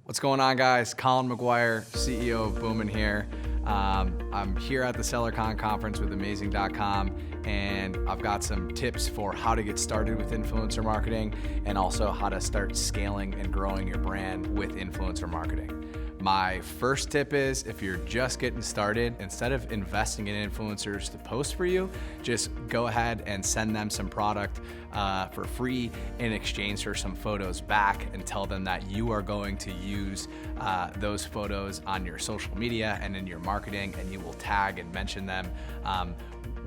What's going on, guys? Colin McGuire, CEO of Boomin' here. I'm here at the SellerCon conference with Amazing.com, and I've got some tips for how to get started with influencer marketing and also how to start scaling and growing your brand with influencer marketing. My first tip is, if you're just getting started, instead of investing in influencers to post for you, just go ahead and send them some product for free in exchange for some photos back, and tell them that you are going to use those photos on your social media and in your marketing, and you will tag and mention them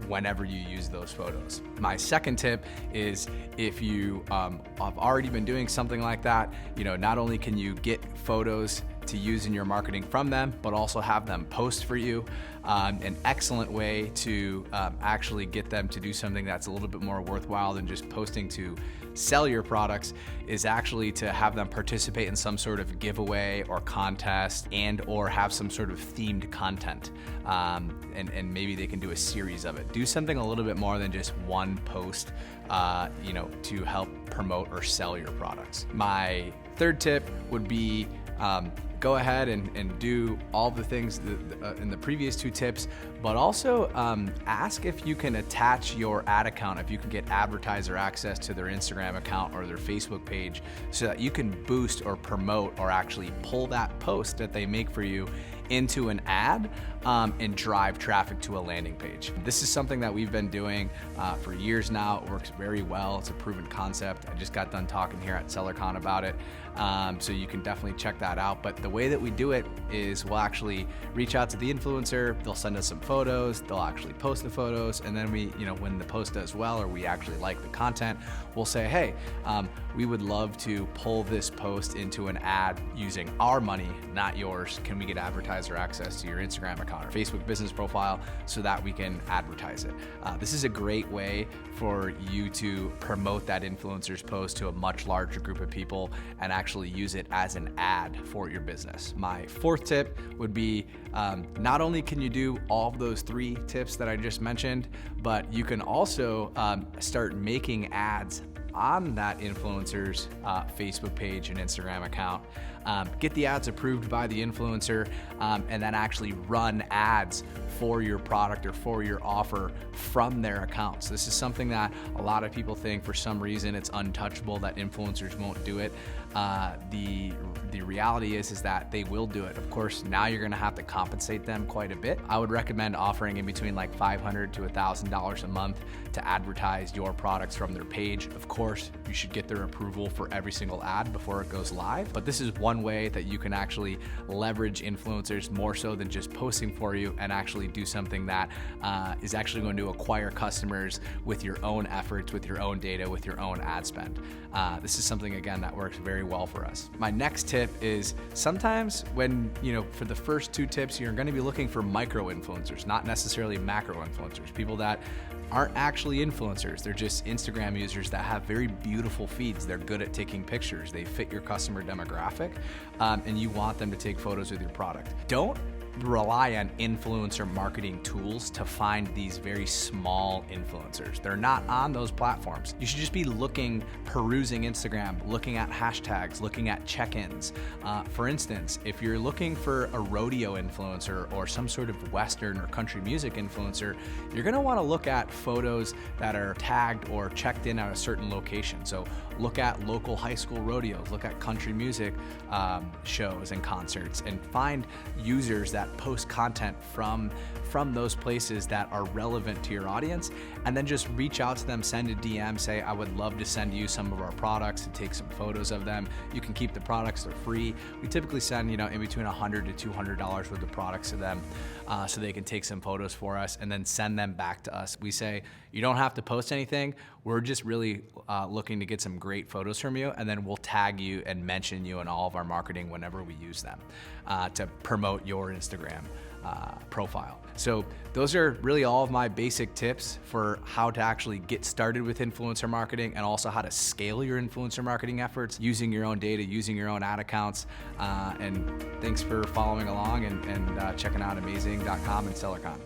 whenever you use those photos. My second tip is, if you have already been doing something like that, not only can you get photos to use in your marketing from them, but also have them post for you. An excellent way to actually get them to do something that's a little bit more worthwhile than just posting to sell your products is actually to have them participate in some sort of giveaway or contest, and or have some sort of themed content. And maybe they can do a series of it. Do something a little bit more than just one post, to help promote or sell your products. My third tip would be, go ahead and do all the things in the previous two tips, but also ask if you can attach your ad account, if you can get advertiser access to their Instagram account or their Facebook page, so that you can boost or promote or actually pull that post that they make for you into an ad and drive traffic to a landing page. This is something that we've been doing for years now. It works very well. It's a proven concept. I just got done talking here at SellerCon about it. So you can definitely check that out. But the way that we do it is, we'll actually reach out to the influencer. They'll send us some photos. They'll actually post the photos. And then we, when the post does well, or we actually like the content, we'll say, hey, we would love to pull this post into an ad using our money, not yours. Can we get advertiser access to your Instagram account or Facebook business profile so that we can advertise it? This is a great way for you to promote that influencer's post to a much larger group of people and actually use it as an ad for your business. My fourth tip would be, not only can you do all of those three tips that I just mentioned, but you can also start making ads on that influencer's Facebook page and Instagram account. Get the ads approved by the influencer, and then actually run ads for your product or for your offer from their accounts. This is something that a lot of people think for some reason it's untouchable, that influencers won't do it. The reality is that they will do it. Of course, now you're gonna have to compensate them quite a bit. I would recommend offering in between like $500 to $1,000 a month to advertise your products from their page. Of course, you should get their approval for every single ad before it goes live. But this is one way that you can actually leverage influencers more so than just posting for you, and actually do something that is actually going to acquire customers with your own efforts, with your own data, with your own ad spend. This is something, again, that works very well for us. My next tip is, sometimes when, for the first two tips, you're going to be looking for micro influencers, not necessarily macro influencers, people that aren't actually influencers. They're just Instagram users that have very beautiful feeds. They're good at taking pictures. They fit your customer demographic, and you want them to take photos with your product. Don't rely on influencer marketing tools to find these very small influencers. They're not on those platforms. You should just be perusing Instagram, looking at hashtags, looking at check-ins. For instance, if you're looking for a rodeo influencer or some sort of Western or country music influencer, you're gonna wanna look at photos that are tagged or checked in at a certain location. So look at local high school rodeos, look at country music shows and concerts, and find users that post content from those places that are relevant to your audience, and then just reach out to them, send a DM, say, I would love to send you some of our products and take some photos of them. You can keep the products, they're free. We typically send, in between $100 to $200 worth of products to them, so they can take some photos for us and then send them back to us. We say, you don't have to post anything. We're just really looking to get some great photos from you, and then we'll tag you and mention you in all of our marketing whenever we use them to promote your Instagram profile. So those are really all of my basic tips for how to actually get started with influencer marketing, and also how to scale your influencer marketing efforts using your own data, using your own ad accounts. And thanks for following along and checking out Amazing.com and SellerCon.